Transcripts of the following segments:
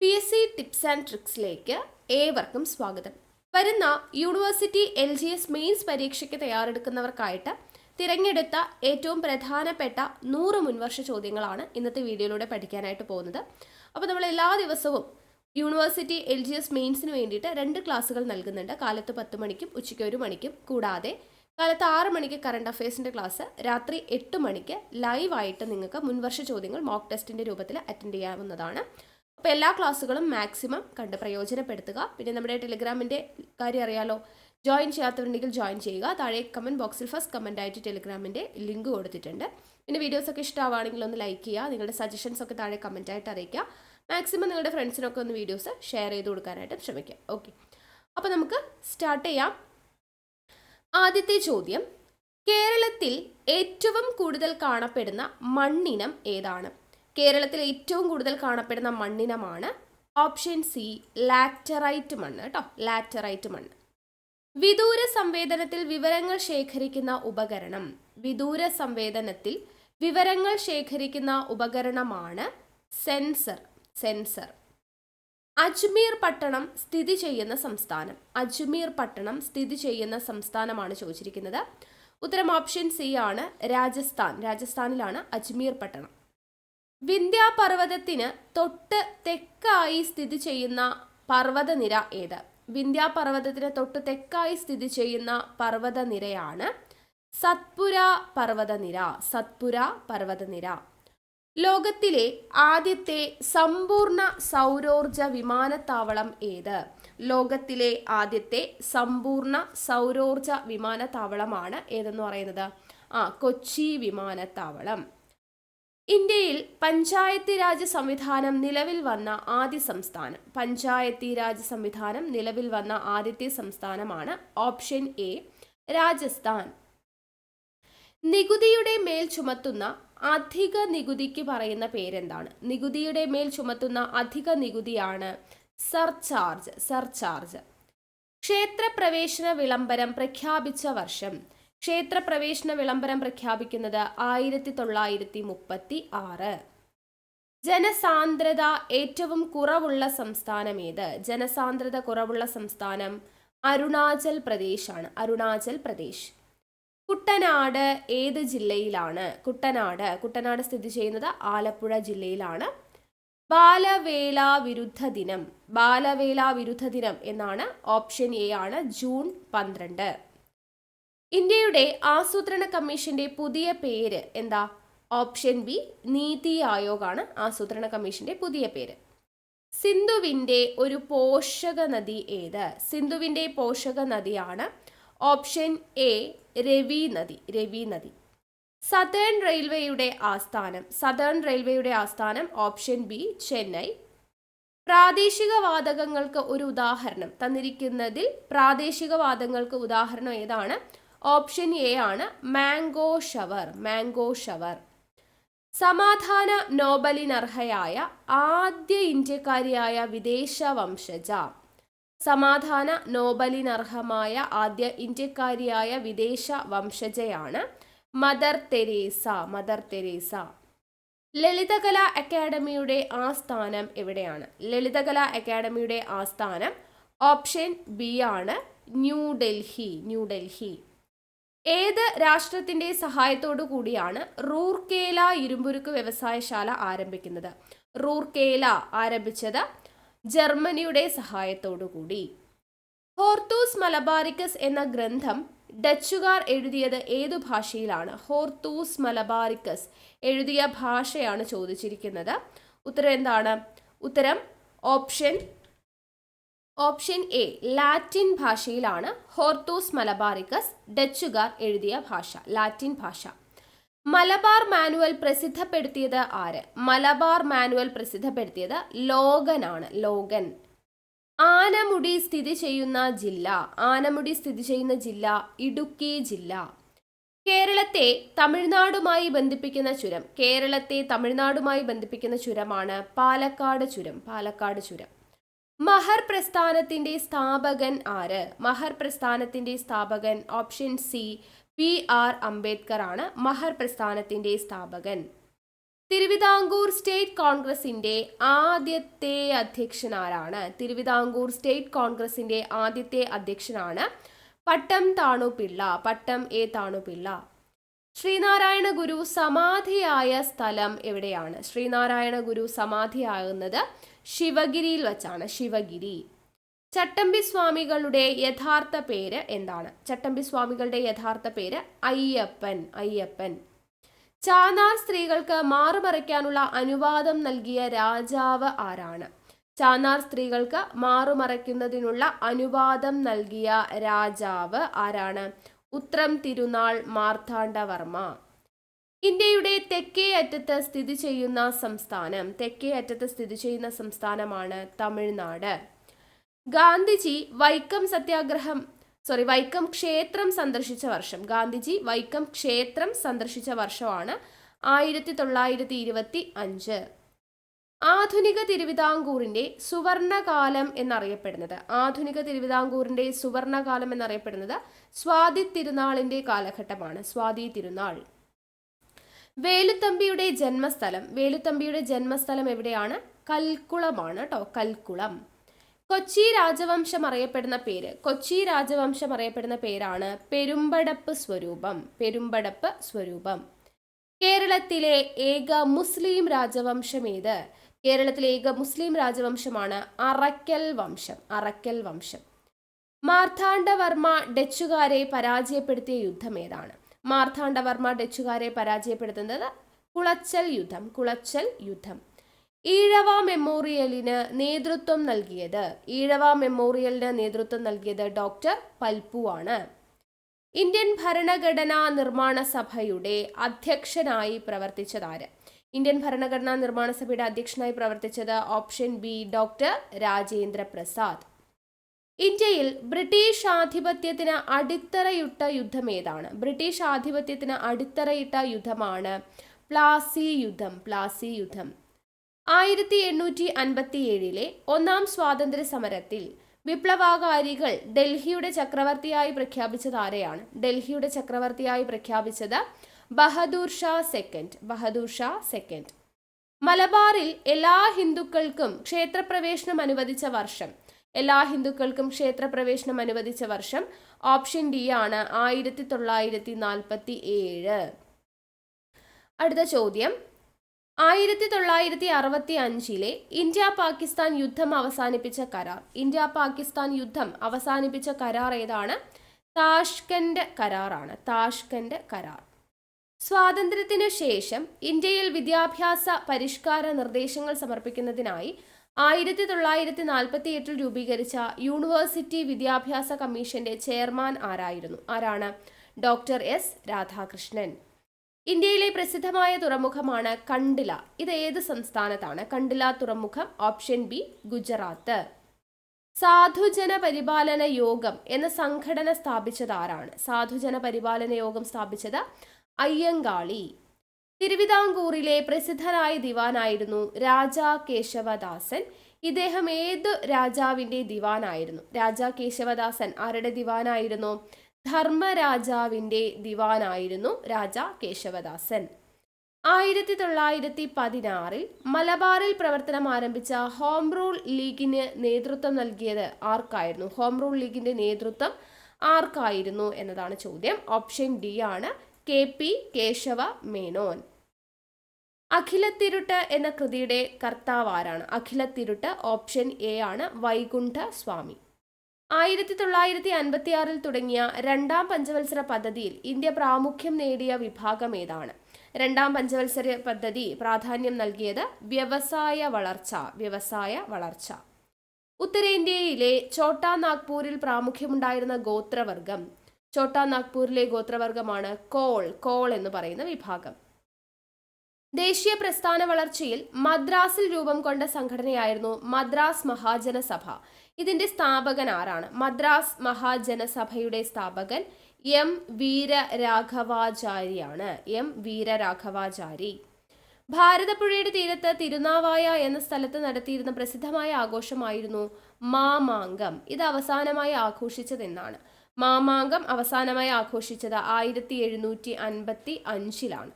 PSC tips and ട്രിക്സിലേക്ക് ഏവർക്കും സ്വാഗതം. വരുന്ന യൂണിവേഴ്സിറ്റി LGS മെയിൻസ് പരീക്ഷയ്ക്ക് തയ്യാറെടുക്കുന്നവർക്കായിട്ട് തിരഞ്ഞെടുത്ത ഏറ്റവും പ്രധാനപ്പെട്ട 100 മുൻവർഷ ചോദ്യങ്ങളാണ് ഇന്നത്തെ വീഡിയോയിലൂടെ പഠിക്കാനായിട്ട് പോകുന്നത്. അപ്പോൾ നമ്മൾ എല്ലാ ദിവസവും യൂണിവേഴ്സിറ്റി LGS മെയിൻസിന് വേണ്ടിയിട്ട് 2 ക്ലാസ്സുകൾ നൽകുന്നുണ്ട്. കാലത്ത് 10 മണിക്കും ഉച്ചയ്ക്ക് 1 മണിക്കും. കൂടാതെ കാലത്ത് 6 മണിക്ക് കറണ്ട് അഫയേഴ്സിൻ്റെ ക്ലാസ്, രാത്രി 8 മണിക്ക് ലൈവായിട്ട് നിങ്ങൾക്ക് മുൻവർഷ ചോദ്യങ്ങൾ മോക്ക് ടെസ്റ്റിൻ്റെ രൂപത്തിൽ അറ്റൻഡ് ചെയ്യാവുന്നതാണ്. അപ്പോൾ എല്ലാ ക്ലാസ്സുകളും മാക്സിമം കണ്ട് പ്രയോജനപ്പെടുത്തുക. പിന്നെ നമ്മുടെ ടെലിഗ്രാമിൻ്റെ കാര്യം അറിയാലോ, ജോയിൻ ചെയ്യാത്തവരുണ്ടെങ്കിൽ ജോയിൻ ചെയ്യുക. താഴെ കമൻറ്റ് ബോക്സിൽ ഫസ്റ്റ് കമൻ്റ് ആയിട്ട് ടെലിഗ്രാമിൻ്റെ ലിങ്ക് കൊടുത്തിട്ടുണ്ട്. പിന്നെ വീഡിയോസൊക്കെ ഇഷ്ടമാവുകയാണെങ്കിൽ ഒന്ന് ലൈക്ക് ചെയ്യുക, നിങ്ങളുടെ സജഷൻസ് ഒക്കെ താഴെ കമൻറ്റായിട്ട് അറിയിക്കുക. മാക്സിമം നിങ്ങളുടെ ഫ്രണ്ട്സിനൊക്കെ ഒന്ന് വീഡിയോസ് ഷെയർ ചെയ്ത് കൊടുക്കാനായിട്ട് ശ്രമിക്കുക. ഓക്കെ, അപ്പോൾ നമുക്ക് സ്റ്റാർട്ട് ചെയ്യാം. ആദ്യത്തെ ചോദ്യം, കേരളത്തിൽ ഏറ്റവും കൂടുതൽ കാണപ്പെടുന്ന മണ്ണിനം ഏതാണ്? കേരളത്തിൽ ഏറ്റവും കൂടുതൽ കാണപ്പെടുന്ന മണ്ണിനമാണ് ഓപ്ഷൻ സി ലാറ്ററൈറ്റ് മണ്ണ് കേട്ടോ, ലാറ്ററൈറ്റ് മണ്ണ്. വിദൂര സംവേദനത്തിൽ വിവരങ്ങൾ ശേഖരിക്കുന്ന ഉപകരണം, വിദൂര സംവേദനത്തിൽ വിവരങ്ങൾ ശേഖരിക്കുന്ന ഉപകരണമാണ് സെൻസർ. സെൻസർ. അജ്മീർ പട്ടണം സ്ഥിതി ചെയ്യുന്ന സംസ്ഥാനം, അജ്മീർ പട്ടണം സ്ഥിതി ചെയ്യുന്ന സംസ്ഥാനമാണ് ചോദിച്ചിരിക്കുന്നത്. ഉത്തരം ഓപ്ഷൻ സി ആണ്, രാജസ്ഥാൻ. രാജസ്ഥാനിലാണ് അജ്മീർ പട്ടണം. വിന്ധ്യാപർവ്വതത്തിന് തൊട്ട് തെക്കായി സ്ഥിതി ചെയ്യുന്ന പർവ്വതനിര ഏത്? വിന്ധ്യാപർവ്വതത്തിന് തൊട്ട് തെക്കായി സ്ഥിതി ചെയ്യുന്ന പർവ്വതനിരയാണ് സത്പുര പർവ്വതനിര. സത്പുര പർവ്വതനിര. ലോകത്തിലെ ആദ്യത്തെ സമ്പൂർണ്ണ സൗരോർജ വിമാനത്താവളം ഏത്? ലോകത്തിലെ ആദ്യത്തെ സമ്പൂർണ്ണ സൗരോർജ വിമാനത്താവളമാണ് ഏതെന്ന് പറയുന്നത്? കൊച്ചി വിമാനത്താവളം. ഇന്ത്യയിൽ പഞ്ചായത്തി രാജ് സംവിധാനം നിലവിൽ വന്ന ആദ്യ സംസ്ഥാനം, പഞ്ചായത്തി രാജ് സംവിധാനം നിലവിൽ വന്ന ആദ്യത്തെ സംസ്ഥാനമാണ് ഓപ്ഷൻ എ രാജസ്ഥാൻ. നികുതിയുടെ മേൽ ചുമത്തുന്ന അധിക നികുതിക്ക് പറയുന്ന പേരെന്താണ്? നികുതിയുടെ മേൽ ചുമത്തുന്ന അധിക നികുതിയാണ് സർചാർജ്. സർചാർജ്. ക്ഷേത്രപ്രവേശന വിളംബരം പ്രഖ്യാപിച്ച വർഷം. ക്ഷേത്രപ്രവേശന വിളംബരം പ്രഖ്യാപിക്കുന്നത് 1936. ജനസാന്ദ്രത ഏറ്റവും കുറവുള്ള സംസ്ഥാനം ഏത്? ജനസാന്ദ്രത കുറവുള്ള സംസ്ഥാനം അരുണാചൽ പ്രദേശാണ്. അരുണാചൽ പ്രദേശ്. കുട്ടനാട് ഏത് ജില്ലയിലാണ്? കുട്ടനാട് സ്ഥിതി ചെയ്യുന്നത് ആലപ്പുഴ ജില്ലയിലാണ്. ബാലവേല വിരുദ്ധ ദിനം. ബാലവേല വിരുദ്ധ ദിനം എന്നാണ് ഓപ്ഷൻ എ ആണ്, ജൂൺ 12. ഇന്ത്യയുടെ ആസൂത്രണ കമ്മീഷന്റെ പുതിയ പേര് എന്താ? ഓപ്ഷൻ ബി നീതി ആയോഗാണ് ആസൂത്രണ കമ്മീഷന്റെ പുതിയ പേര്. സിന്ധുവിന്റെ ഒരു പോഷക നദി ഏത്? സിന്ധുവിന്റെ പോഷക നദിയാണ് ഓപ്ഷൻ എ രവി നദി. രവി നദി. സതേൺ റെയിൽവേയുടെ ആസ്ഥാനം. സതേൺ റെയിൽവേയുടെ ആസ്ഥാനം ഓപ്ഷൻ ബി ചെന്നൈ. പ്രാദേശിക വാതകങ്ങൾക്ക് ഒരു ഉദാഹരണം തന്നിരിക്കുന്നതിൽ പ്രാദേശിക വാതകങ്ങൾക്ക് ഉദാഹരണം ഏതാണ്? ഓപ്ഷൻ എ ആണ്, മാംഗോ ഷവർ. Mango shower. സമാധാന നോബലിനർഹയായ ആദ്യ ഇന്ത്യക്കാരിയായ വിദേശ വംശജ. സമാധാന നോബലിനർഹമായ ആദ്യ ഇന്ത്യക്കാരിയായ വിദേശ വംശജയാണ് Mother Teresa. Mother Teresa. Lalithakala അക്കാദമിയുടെ ആസ്ഥാനം എവിടെയാണ്? ലളിതകലാ അക്കാദമിയുടെ ആസ്ഥാനം ഓപ്ഷൻ ബി ആണ്, ന്യൂഡൽഹി. ന്യൂഡൽഹി. ഏത് രാഷ്ട്രത്തിന്റെ സഹായത്തോടു കൂടിയാണ് റൂർക്കേല ഇരുമ്പുരുക്ക് വ്യവസായശാല ആരംഭിക്കുന്നത്? റൂർക്കേല ആരംഭിച്ചത് ജർമ്മനിയുടെ സഹായത്തോടു കൂടി. ഹോർത്തൂസ് മലബാറിക്കസ് എന്ന ഗ്രന്ഥം ഡച്ചുകാർ എഴുതിയത് ഏതു ഭാഷയിലാണ്? ഹോർത്തൂസ് മലബാറിക്കസ് എഴുതിയ ഭാഷയാണ് ചോദിച്ചിരിക്കുന്നത്. ഉത്തരം എന്താണ്? ഉത്തരം ഓപ്ഷൻ എ ലാറ്റിൻ ഭാഷയിലാണ് ഹോർത്തൂസ് മലബാറിക്കസ് ഡച്ചുകാർ എഴുതിയ ഭാഷ, ലാറ്റിൻ ഭാഷ. മലബാർ മാനുവൽ പ്രസിദ്ധപ്പെടുത്തിയത് ആര്? മലബാർ മാനുവൽ പ്രസിദ്ധപ്പെടുത്തിയത് ലോഗനാണ്. ലോഗൻ. ആനമുടി സ്ഥിതി ചെയ്യുന്ന ജില്ല. ആനമുടി സ്ഥിതി ചെയ്യുന്ന ജില്ല ഇടുക്കി ജില്ല. കേരളത്തെ തമിഴ്നാടുമായി ബന്ധിപ്പിക്കുന്ന ചുരം. കേരളത്തെ തമിഴ്നാടുമായി ബന്ധിപ്പിക്കുന്ന ചുരമാണ് പാലക്കാട് ചുരം. പാലക്കാട് ചുരം. മഹർ പ്രസ്ഥാനത്തിന്റെ സ്ഥാപകൻ ആര്? മഹർ പ്രസ്ഥാനത്തിന്റെ സ്ഥാപകൻ ഓപ്ഷൻ സി PR അംബേദ്കർ ആണ് മഹർ പ്രസ്ഥാനത്തിന്റെ സ്ഥാപകൻ. തിരുവിതാംകൂർ സ്റ്റേറ്റ് കോൺഗ്രസിന്റെ ആദ്യത്തെ അധ്യക്ഷൻ ആരാണ്? തിരുവിതാംകൂർ സ്റ്റേറ്റ് കോൺഗ്രസിന്റെ ആദ്യത്തെ അധ്യക്ഷനാണ് പട്ടം താണുപിള്ള. പട്ടം എ താണുപിള്ള. ശ്രീനാരായണ ഗുരു സമാധിയായ സ്ഥലം എവിടെയാണ്? ശ്രീനാരായണ ഗുരു സമാധിയാകുന്നത് ശിവഗിരിയിൽ വച്ചാണ്. ശിവഗിരി. ചട്ടമ്പി സ്വാമികളുടെ യഥാർത്ഥ പേര് എന്താണ്? ചട്ടമ്പി സ്വാമികളുടെ യഥാർത്ഥ പേര് അയ്യപ്പൻ. അയ്യപ്പൻ. ചാന്നാർ സ്ത്രീകൾക്ക് മാറുമറയ്ക്കാനുള്ള അനുവാദം നൽകിയ രാജാവ് ആരാണ്? ചാന്നാർ സ്ത്രീകൾക്ക് മാറുമറയ്ക്കുന്നതിനുള്ള അനുവാദം നൽകിയ രാജാവ് ആരാണ്? ഉത്രം തിരുനാൾ മാർത്താണ്ഡവർമ്മ. ഇന്ത്യയുടെ തെക്കേ അറ്റത്ത് സ്ഥിതി ചെയ്യുന്ന സംസ്ഥാനം? തെക്കേ അറ്റത്ത് സ്ഥിതി ചെയ്യുന്ന സംസ്ഥാനമാണ് തമിഴ്നാട്. ഗാന്ധിജി വൈക്കം വൈക്കം ക്ഷേത്രം സന്ദർശിച്ച വർഷം? ഗാന്ധിജി വൈക്കം ക്ഷേത്രം സന്ദർശിച്ച വർഷമാണ് 1925. ആധുനിക തിരുവിതാംകൂറിന്റെ സുവർണകാലം എന്നറിയപ്പെടുന്നത്? ആധുനിക തിരുവിതാംകൂറിന്റെ സുവർണകാലം എന്നറിയപ്പെടുന്നത് സ്വാതി തിരുനാളിന്റെ കാലഘട്ടമാണ്. സ്വാതി തിരുനാൾ. വേലുത്തമ്പിയുടെ ജന്മസ്ഥലം? വേലുത്തമ്പിയുടെ ജന്മസ്ഥലം എവിടെയാണ്? കൽക്കുളമാണ് കേട്ടോ. കൽക്കുളം. കൊച്ചി രാജവംശം അറിയപ്പെടുന്ന പേര്? കൊച്ചി രാജവംശം അറിയപ്പെടുന്ന പേരാണ് പെരുമ്പടപ്പ് സ്വരൂപം. പെരുമ്പടപ്പ് സ്വരൂപം. കേരളത്തിലെ ഏക മുസ്ലിം രാജവംശം ഏത്? കേരളത്തിലെ ഏക മുസ്ലിം രാജവംശമാണ് അറക്കൽ വംശം. അറക്കൽ വംശം. മാർത്താണ്ഡവർമ്മ ഡച്ചുകാരെ പരാജയപ്പെടുത്തിയ യുദ്ധം ഏതാണ്? മാർത്താണ്ഡവർമ്മ ഡച്ചുകാരെ പരാജയപ്പെടുത്തുന്നത് കുളച്ചൽ യുദ്ധം. കുളച്ചൽ യുദ്ധം. ഈഴവ മെമ്മോറിയലിന് നേതൃത്വം നൽകിയത് ഡോക്ടർ പൽപ്പു ആണ്. ഇന്ത്യൻ ഭരണഘടനാ നിർമ്മാണ സഭയുടെ അധ്യക്ഷനായി പ്രവർത്തിച്ചതാര്? ഇന്ത്യൻ ഭരണഘടനാ നിർമ്മാണ സഭയുടെ അധ്യക്ഷനായി പ്രവർത്തിച്ചത് option B doctor Rajendra Prasad. ഇന്ത്യയിൽ ബ്രിട്ടീഷ് ആധിപത്യത്തിന് അടിത്തറയിട്ട യുദ്ധം ഏതാണ്? ബ്രിട്ടീഷ് ആധിപത്യത്തിന് അടിത്തറയിട്ട യുദ്ധമാണ് പ്ലാസി യുദ്ധം. പ്ലാസി യുദ്ധം. 1857 ഒന്നാം സ്വാതന്ത്ര്യ സമരത്തിൽ വിപ്ലവകാരികൾ ഡൽഹിയുടെ ചക്രവർത്തിയായി പ്രഖ്യാപിച്ചത് ആരെയാണ്? ഡൽഹിയുടെ ചക്രവർത്തിയായി പ്രഖ്യാപിച്ചത് ബഹദൂർ ഷാ സെക്കൻഡ്. ബഹദൂർ ഷാ സെക്കൻഡ്. മലബാറിൽ എല്ലാ ഹിന്ദുക്കൾക്കും ക്ഷേത്രപ്രവേശനം അനുവദിച്ച വർഷം? എല്ലാ ഹിന്ദുക്കൾക്കും ക്ഷേത്രപ്രവേശനം അനുവദിച്ച വർഷം ഓപ്ഷൻ ഡി ആണ് 1947. അടുത്ത ചോദ്യം. 1965 ഇന്ത്യ പാകിസ്ഥാൻ യുദ്ധം അവസാനിപ്പിച്ച കരാർ? ഇന്ത്യ പാകിസ്ഥാൻ യുദ്ധം അവസാനിപ്പിച്ച കരാർ ഏതാണ്? താഷ്കന്റ് കരാറാണ്. താഷ്കന്റ് കരാർ. സ്വാതന്ത്ര്യത്തിനു ശേഷം ഇന്ത്യയിൽ വിദ്യാഭ്യാസ പരിഷ്കാര നിർദ്ദേശങ്ങൾ സമർപ്പിക്കുന്നതിനായി 1948 രൂപീകരിച്ച യൂണിവേഴ്സിറ്റി വിദ്യാഭ്യാസ കമ്മീഷന്റെ ചെയർമാൻ ആരാണ്? Doctor S Radhakrishnan. ഇന്ത്യയിലെ പ്രസിദ്ധമായ തുറമുഖമാണ് കണ്ടില. ഇത് ഏത് സംസ്ഥാനത്താണ്? കണ്ടില തുറമുഖം ഓപ്ഷൻ ബി ഗുജറാത്ത്. സാധുജന പരിപാലന യോഗം എന്ന സംഘടന സ്ഥാപിച്ചത് ആരാണ്? സാധുജന പരിപാലന യോഗം സ്ഥാപിച്ചത് അയ്യങ്കാളി. തിരുവിതാംകൂറിലെ പ്രസിദ്ധനായ ദിവാനായിരുന്നു രാജാ കേശവദാസൻ. ഇദ്ദേഹം ഏത് രാജാവിന്റെ ദിവാനായിരുന്നു? രാജാ കേശവദാസൻ ആരുടെ ദിവാനായിരുന്നു? ധർമ്മരാജാവിന്റെ ദിവാനായിരുന്നു രാജാ കേശവദാസൻ. 1916 മലബാറിൽ പ്രവർത്തനം ആരംഭിച്ച ഹോം റൂൾ ലീഗിന് നേതൃത്വം നൽകിയത് ആർക്കായിരുന്നു? ഹോം റൂൾ ലീഗിന്റെ നേതൃത്വം ആർക്കായിരുന്നു എന്നതാണ് ചോദ്യം. ഓപ്ഷൻ ഡി ആണ് KP കേശവ മേനോൻ. അഖിലത്തിരുട്ട് എന്ന കൃതിയുടെ കർത്താവ് ആരാണ്? അഖിലത്തിരുട്ട് ഓപ്ഷൻ എ ആണ് വൈകുണ്ഠ സ്വാമി. 1956 തുടങ്ങിയ രണ്ടാം പഞ്ചവത്സര പദ്ധതിയിൽ ഇന്ത്യ പ്രാമുഖ്യം നേടിയ വിഭാഗം ഏതാണ്? രണ്ടാം പഞ്ചവത്സര പദ്ധതി പ്രാധാന്യം നൽകിയത് വ്യവസായ വളർച്ച. ഉത്തരേന്ത്യയിലെ ഛോട്ടാ നാഗ്പൂരിൽ പ്രാമുഖ്യമുണ്ടായിരുന്ന ഗോത്രവർഗം? ഛോട്ടാ നാഗ്പൂരിലെ ഗോത്രവർഗമാണ് കോൾ എന്ന് പറയുന്ന വിഭാഗം. ദേശീയ പ്രസ്ഥാന വളർച്ചയിൽ മദ്രാസിൽ രൂപം കൊണ്ട സംഘടനയായിരുന്നു മദ്രാസ് മഹാജനസഭ. ഇതിന്റെ സ്ഥാപകൻ ആരാണ്? മദ്രാസ് മഹാജനസഭയുടെ സ്ഥാപകൻ എം വീരരാഘവാചാരിയാണ്. എം വീരരാഘവാചാരി. ഭാരതപ്പുഴയുടെ തീരത്ത് തിരുനാവായ എന്ന സ്ഥലത്ത് നടത്തിയിരുന്ന പ്രസിദ്ധമായ ആഘോഷമായിരുന്നു മാമാങ്കം. ഇത് അവസാനമായി ആഘോഷിച്ചത് എന്നാണ്? മാമാങ്കം അവസാനമായി ആഘോഷിച്ചത് 1755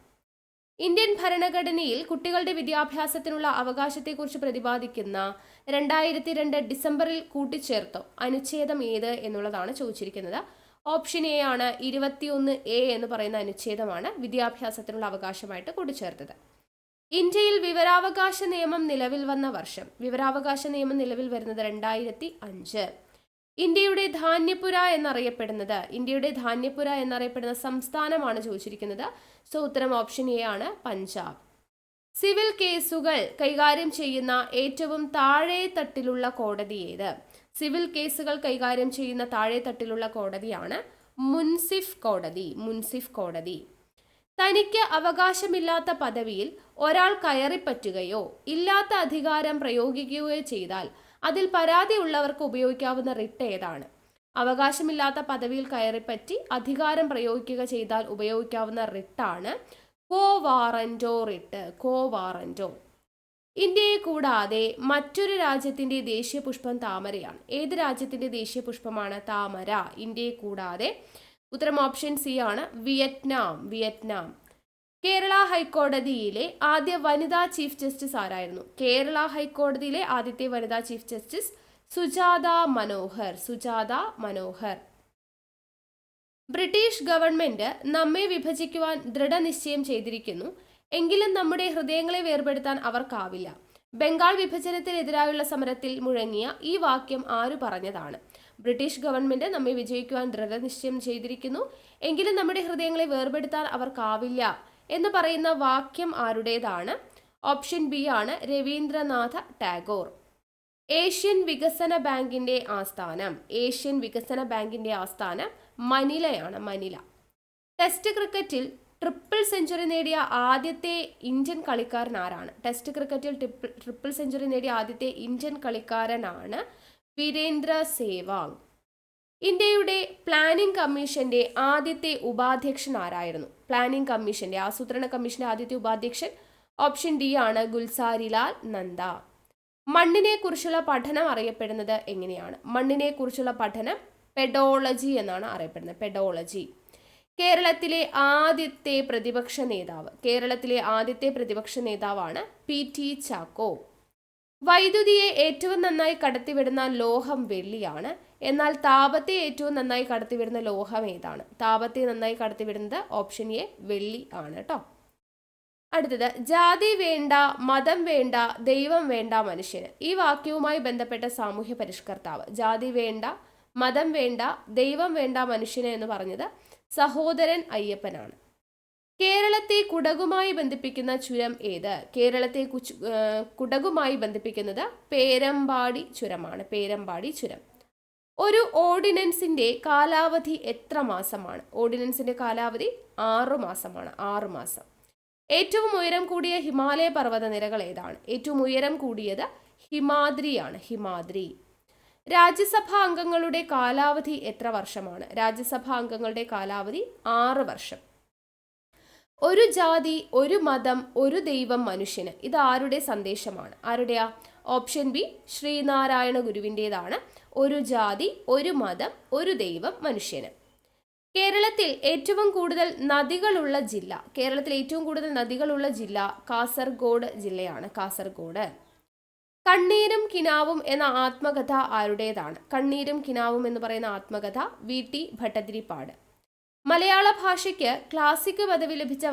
ഇന്ത്യൻ ഭരണഘടനയിൽ കുട്ടികളുടെ വിദ്യാഭ്യാസത്തിനുള്ള അവകാശത്തെക്കുറിച്ച് പ്രതിപാദിക്കുന്ന 2002 ഡിസംബറിൽ കൂട്ടിച്ചേർത്തോ അനുച്ഛേദം ഏത് എന്നുള്ളതാണ് ചോദിച്ചിരിക്കുന്നത്. ഓപ്ഷൻ എ ആണ് 21A എന്ന് പറയുന്ന അനുച്ഛേദമാണ് വിദ്യാഭ്യാസത്തിനുള്ള അവകാശമായിട്ട് കൂട്ടിച്ചേർത്തത്. ഇന്ത്യയിൽ വിവരാവകാശ നിയമം നിലവിൽ വന്ന വർഷം. വിവരാവകാശ നിയമം നിലവിൽ വരുന്നത് 2005. ഇന്ത്യയുടെ ധാന്യപുര എന്നറിയപ്പെടുന്ന സംസ്ഥാനമാണ് ചോദിച്ചിരിക്കുന്നത്. സോ ഉത്തരം ഓപ്ഷൻ എ ആണ് പഞ്ചാബ്. സിവിൽ കേസുകൾ കൈകാര്യം ചെയ്യുന്ന ഏറ്റവും താഴെ തട്ടിലുള്ള കോടതി ഏത്? സിവിൽ കേസുകൾ കൈകാര്യം ചെയ്യുന്ന താഴെ തട്ടിലുള്ള കോടതിയാണ് മുൻസിഫ് കോടതി. തനിക്ക് അവകാശമില്ലാത്ത പദവിയിൽ ഒരാൾ കയറിപ്പറ്റുകയോ ഇല്ലാത്ത അധികാരം പ്രയോഗിക്കുകയോ ചെയ്താൽ അതിൽ പരാതി ഉള്ളവർക്ക് ഉപയോഗിക്കാവുന്ന റിട്ട് ഏതാണ്? അവകാശമില്ലാത്ത പദവിയിൽ കയറിപ്പറ്റി അധികാരം പ്രയോഗിക്കുക ചെയ്താൽ ഉപയോഗിക്കാവുന്ന റിട്ടാണ് കോ വാറന്റോ. ഇന്ത്യയെ കൂടാതെ മറ്റൊരു രാജ്യത്തിന്റെ ദേശീയ പുഷ്പം താമരയാണ്. ഏത് രാജ്യത്തിന്റെ ദേശീയ പുഷ്പമാണ് താമര? ഇന്ത്യയെ കൂടാതെ. ഉത്തരം ഓപ്ഷൻ സി ആണ് വിയറ്റ്നാം. കേരള ഹൈക്കോടതിയിലെ ആദ്യ വനിതാ ചീഫ് ജസ്റ്റിസ് ആരായിരുന്നു? കേരള ഹൈക്കോടതിയിലെ ആദ്യത്തെ വനിതാ chief justice Sujatha Manohar. British government നമ്മെ വിഭജിക്കുവാൻ ദൃഢനിശ്ചയം ചെയ്തിരിക്കുന്നു, എങ്കിലും നമ്മുടെ ഹൃദയങ്ങളെ വേർപെടുത്താൻ അവർക്കാവില്ല. ബംഗാൾ വിഭജനത്തിനെതിരായുള്ള സമരത്തിൽ മുഴങ്ങിയ ഈ വാക്യം ആരു പറഞ്ഞതാണ്? ബ്രിട്ടീഷ് ഗവൺമെന്റ് നമ്മെ വിജയിക്കുവാൻ ദൃഢനിശ്ചയം ചെയ്തിരിക്കുന്നു, എങ്കിലും നമ്മുടെ ഹൃദയങ്ങളെ വേർപെടുത്താൻ അവർക്കാവില്ല എന്ന് പറയുന്ന വാക്യം ആരുടേതാണ്? ഓപ്ഷൻ ബി ആണ് രവീന്ദ്രനാഥ ടാഗോർ. ഏഷ്യൻ വികസന ബാങ്കിന്റെ ആസ്ഥാനം മനില. ടെസ്റ്റ് ക്രിക്കറ്റിൽ ട്രിപ്പിൾ സെഞ്ചുറി നേടിയ ആദ്യത്തെ ഇന്ത്യൻ കളിക്കാരൻ ആരാണ്? ടെസ്റ്റ് ക്രിക്കറ്റിൽ ട്രിപ്പിൾ സെഞ്ചുറി നേടിയ ആദ്യത്തെ ഇന്ത്യൻ കളിക്കാരനാണ് വീരേന്ദ്ര സേവാഗ്. ഇന്ത്യയുടെ പ്ലാനിംഗ് കമ്മീഷന്റെ ആദ്യത്തെ ഉപാധ്യക്ഷൻ ആരായിരുന്നു? ആസൂത്രണ കമ്മീഷന്റെ ആദ്യത്തെ ഉപാധ്യക്ഷൻ ഓപ്ഷൻ ഡി ആണ് ഗുൽസാരിലാൽ നന്ദ. മണ്ണിനെ കുറിച്ചുള്ള പഠനം അറിയപ്പെടുന്നത് എങ്ങനെയാണ്? മണ്ണിനെ കുറിച്ചുള്ള പഠനം പെഡോളജി എന്നാണ് അറിയപ്പെടുന്നത്. കേരളത്തിലെ ആദ്യത്തെ പ്രതിപക്ഷ നേതാവാണ് PT ചാക്കോ. വൈദ്യുതിയെ ഏറ്റവും നന്നായി കടത്തിവിടുന്ന ലോഹം വെള്ളിയാണ്. എന്നാൽ താപത്തെ ഏറ്റവും നന്നായി കടത്തിവിടുന്ന ലോഹം ഏതാണ്? താപത്തെ നന്നായി കടത്തിവിടുന്നത് ഓപ്ഷൻ എ വെള്ളി ആണ് കേട്ടോ. അടുത്തത് ജാതി വേണ്ട, മതം വേണ്ട, ദൈവം വേണ്ട മനുഷ്യന്. ഈ വാക്യവുമായി ബന്ധപ്പെട്ട സാമൂഹ്യ പരിഷ്കർത്താവ്. ജാതി വേണ്ട, മതം വേണ്ട, ദൈവം വേണ്ട മനുഷ്യന് എന്ന് പറഞ്ഞത് സഹോദരൻ അയ്യപ്പനാണ്. കേരളത്തെ കുടകുമായി ബന്ധിപ്പിക്കുന്ന ചുരം ഏത്? കേരളത്തെ കുടകുമായി ബന്ധിപ്പിക്കുന്നത് പേരമ്പാടി ചുരം. ഒരു ഓർഡിനൻസിന്റെ കാലാവധി എത്ര മാസമാണ്? ഓർഡിനൻസിന്റെ കാലാവധി 6 മാസമാണ്. 6 മാസം. ഏറ്റവും ഉയരം കൂടിയ ഹിമാലയ പർവ്വത നിരകൾ ഏതാണ്? ഏറ്റവും ഉയരം കൂടിയത് ഹിമാദ്രി. രാജ്യസഭാ അംഗങ്ങളുടെ കാലാവധി എത്ര വർഷമാണ്? രാജ്യസഭാ അംഗങ്ങളുടെ കാലാവധി 6 വർഷം. ഒരു ജാതി, ഒരു മതം, ഒരു ദൈവം മനുഷ്യന്. ഇത് ആരുടെ സന്ദേശമാണ്? ആരുടെയാ? ഓപ്ഷൻ ബി ശ്രീനാരായണ ഗുരുവിൻ്റെതാണ്. ഒരു ജാതി, ഒരു മതം, ഒരു ദൈവം മനുഷ്യന്. കേരളത്തിൽ ഏറ്റവും കൂടുതൽ നദികളുള്ള ജില്ല കാസർഗോഡ് ജില്ലയാണ്. കണ്ണീരും കിനാവും എന്ന ആത്മകഥ ആരുടേതാണ്? കണ്ണീരും കിനാവും എന്ന് പറയുന്ന ആത്മകഥ VT ഭട്ടതിരിപ്പാട്. മലയാള ഭാഷയ്ക്ക് ക്ലാസിക് പദവി ലഭിച്ച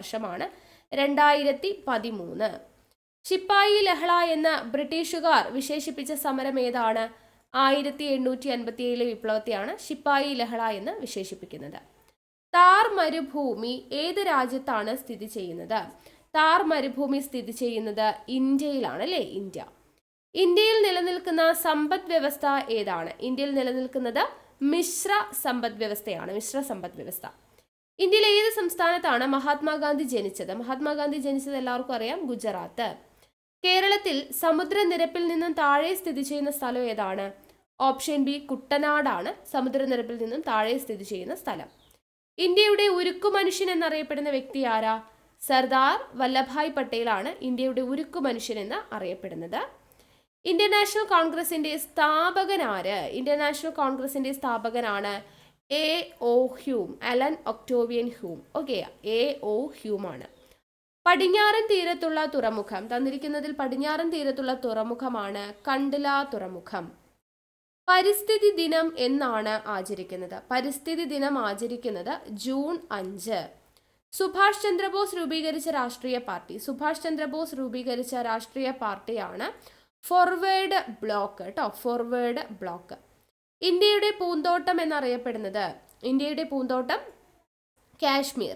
വർഷമാണ് 2013. ശിപ്പായി ലഹള എന്ന ബ്രിട്ടീഷുകാർ വിശേഷിപ്പിച്ച സമരം ഏതാണ്? 1857 വിപ്ലവത്തെയാണ് ശിപ്പായി ലഹള എന്ന് വിശേഷിപ്പിക്കുന്നത്. താർ മരുഭൂമി ഏത് രാജ്യത്താണ് സ്ഥിതി ചെയ്യുന്നത്? താർ മരുഭൂമി സ്ഥിതി ചെയ്യുന്നത് ഇന്ത്യയിലാണ് അല്ലേ? ഇന്ത്യയിൽ നിലനിൽക്കുന്ന സമ്പദ് വ്യവസ്ഥ ഏതാണ്? ഇന്ത്യയിൽ നിലനിൽക്കുന്നത് മിശ്ര സമ്പദ് വ്യവസ്ഥയാണ്. ഇന്ത്യയിലെ ഏത് സംസ്ഥാനത്താണ് മഹാത്മാഗാന്ധി ജനിച്ചത്? മഹാത്മാഗാന്ധി ജനിച്ചത് എല്ലാവർക്കും അറിയാം, ഗുജറാത്ത്. കേരളത്തിൽ സമുദ്രനിരപ്പിൽ നിന്നും താഴെ സ്ഥിതി ചെയ്യുന്ന സ്ഥലം ഏതാണ്? ഓപ്ഷൻ ബി കുട്ടനാടാണ് സമുദ്രനിരപ്പിൽ നിന്നും താഴെ സ്ഥിതി ചെയ്യുന്ന സ്ഥലം. ഇന്ത്യയുടെ ഉരുക്കു മനുഷ്യൻ എന്നറിയപ്പെടുന്ന വ്യക്തി ആരാ? സർദാർ വല്ലഭായ് പട്ടേലാണ് ഇന്ത്യയുടെ ഉരുക്കു മനുഷ്യൻ എന്ന് അറിയപ്പെടുന്നത്. ഇന്ത്യൻ നാഷണൽ കോൺഗ്രസിന്റെ സ്ഥാപകനാണ് A O Hume, Allan Octavian Hume. Okay, A O Hume ആണ്. പടിഞ്ഞാറൻ തീരത്തുള്ള തുറമുഖം, തന്നിരിക്കുന്നതിൽ പടിഞ്ഞാറൻ തീരത്തുള്ള തുറമുഖമാണ് കണ്ട്ല തുറമുഖം. പരിസ്ഥിതി ദിനം എന്നാണ് ആചരിക്കുന്നത്? പരിസ്ഥിതി ദിനം ആചരിക്കുന്നത് ജൂൺ 5. സുഭാഷ് ചന്ദ്രബോസ് രൂപീകരിച്ച രാഷ്ട്രീയ പാർട്ടി, സുഭാഷ് ചന്ദ്രബോസ് രൂപീകരിച്ച രാഷ്ട്രീയ പാർട്ടിയാണ് ഫോർവേഡ് ബ്ലോക്ക് കേട്ടോ, ഫോർവേഡ് ബ്ലോക്ക്. ഇന്ത്യയുടെ പൂന്തോട്ടം എന്നറിയപ്പെടുന്നത്, ഇന്ത്യയുടെ പൂന്തോട്ടം കാശ്മീർ.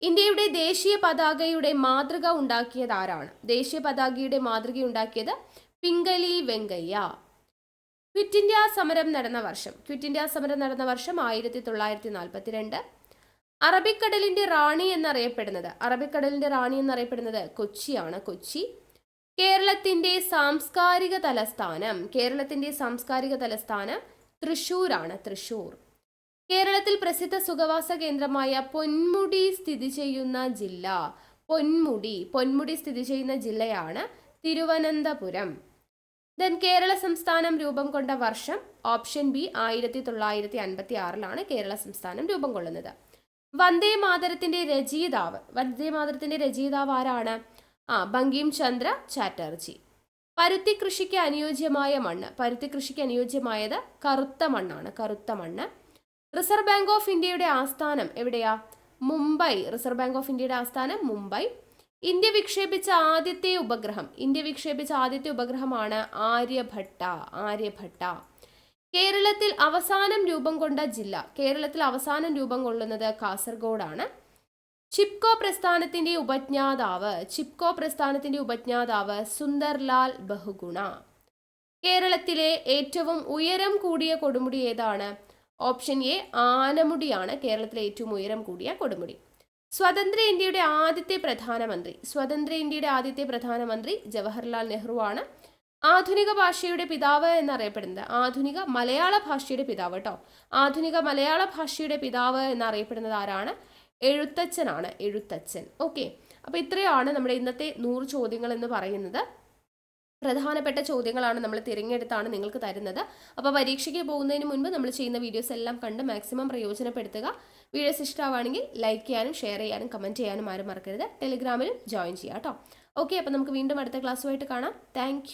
ഇന്ത്യയുടെ ദേശീയ പതാകയുടെ മാതൃക ഉണ്ടാക്കിയത് ആരാണ്? ദേശീയ പതാകയുടെ മാതൃക ഉണ്ടാക്കിയത് പിംഗലി വെങ്കയ്യ. ക്വിറ്റ് ഇന്ത്യ സമരം നടന്ന വർഷം, ക്വിറ്റ് ഇന്ത്യ സമരം നടന്ന വർഷം 1942. അറബിക്കടലിന്റെ റാണി എന്നറിയപ്പെടുന്നത്, അറബിക്കടലിന്റെ റാണി എന്നറിയപ്പെടുന്നത് കൊച്ചിയാണ്, കൊച്ചി. കേരളത്തിന്റെ സാംസ്കാരിക തലസ്ഥാനം, കേരളത്തിന്റെ സാംസ്കാരിക തലസ്ഥാനം തൃശ്ശൂരാണ്, തൃശ്ശൂർ. കേരളത്തിൽ പ്രസിദ്ധ സുഖവാസ കേന്ദ്രമായ പൊന്മുടി സ്ഥിതി ചെയ്യുന്ന ജില്ല, പൊന്മുടി, പൊന്മുടി സ്ഥിതി ചെയ്യുന്ന ജില്ലയാണ് തിരുവനന്തപുരം. ദെൻ കേരള സംസ്ഥാനം രൂപം കൊണ്ട വർഷം ഓപ്ഷൻ ബി 1956 കേരള സംസ്ഥാനം രൂപം കൊള്ളുന്നത്. വന്ദേ മാതരത്തിന്റെ രചയിതാവ്, വന്ദേ മാതരത്തിന്റെ രചയിതാവ് ആരാണ്? ബങ്കിം ചന്ദ്ര ചാറ്റർജി. പരുത്തി കൃഷിക്ക് അനുയോജ്യമായ മണ്ണ്, പരുത്തി കൃഷിക്ക് അനുയോജ്യമായത് കറുത്ത മണ്ണാണ്, കറുത്ത മണ്ണ്. റിസർവ് ബാങ്ക് ഓഫ് ഇന്ത്യയുടെ ആസ്ഥാനം എവിടെയാ? മുംബൈ. റിസർവ് ബാങ്ക് ഓഫ് ഇന്ത്യയുടെ ആസ്ഥാനം മുംബൈ. ഇന്ത്യ വിക്ഷേപിച്ച ആദ്യത്തെ ഉപഗ്രഹം, ഇന്ത്യ വിക്ഷേപിച്ച ആദ്യത്തെ ഉപഗ്രഹമാണ് ആര്യഭട്ട, ആര്യഭട്ട. കേരളത്തിൽ അവസാനം രൂപം കൊണ്ട ജില്ല, കേരളത്തിൽ അവസാനം രൂപം കൊള്ളുന്നത് കാസർഗോഡാണ്. ചിപ്കോ പ്രസ്ഥാനത്തിന്റെ ഉപജ്ഞാതാവ്, ചിപ്കോ പ്രസ്ഥാനത്തിന്റെ ഉപജ്ഞാതാവ് സുന്ദർലാൽ ബഹുഗുണ. കേരളത്തിലെ ഏറ്റവും ഉയരം കൂടിയ കൊടുമുടി ഏതാണ്? ഓപ്ഷൻ എ ആനമുടിയാണ് കേരളത്തിലെ ഏറ്റവും ഉയരം കൂടിയ കൊടുമുടി. സ്വതന്ത്ര ഇന്ത്യയുടെ ആദ്യത്തെ പ്രധാനമന്ത്രി, സ്വതന്ത്ര ഇന്ത്യയുടെ ആദ്യത്തെ പ്രധാനമന്ത്രി ജവഹർലാൽ നെഹ്റു ആണ്. ആധുനിക ഭാഷയുടെ പിതാവ് എന്നറിയപ്പെടുന്നത്, ആധുനിക മലയാള ഭാഷയുടെ പിതാവ് കേട്ടോ, ആധുനിക മലയാള ഭാഷയുടെ പിതാവ് എന്നറിയപ്പെടുന്നത് ആരാണ്? എഴുത്തച്ഛനാണ്, എഴുത്തച്ഛൻ. ഓക്കെ, അപ്പോൾ ഇത്രയാണ് നമ്മുടെ ഇന്നത്തെ 100 ചോദ്യങ്ങൾ എന്ന് പറയുന്നത്. പ്രധാനപ്പെട്ട ചോദ്യങ്ങളാണ് നമ്മൾ തിരഞ്ഞെടുത്താണ് നിങ്ങൾക്ക് തരുന്നത്. അപ്പോൾ പരീക്ഷയ്ക്ക് പോകുന്നതിന് മുൻപ് നമ്മൾ ചെയ്യുന്ന വീഡിയോസ് എല്ലാം കണ്ട് മാക്സിമം പ്രയോജനപ്പെടുത്തുക. വീഡിയോസ് ഇഷ്ടമാണെങ്കിൽ ലൈക്ക് ചെയ്യാനും ഷെയർ ചെയ്യാനും കമൻറ്റ് ചെയ്യാനും ആരും മറക്കരുത്. ടെലിഗ്രാമിലും ജോയിൻ ചെയ്യാം കേട്ടോ. ഓക്കെ, അപ്പോൾ നമുക്ക് വീണ്ടും അടുത്ത ക്ലാസ്സുമായിട്ട് കാണാം. താങ്ക്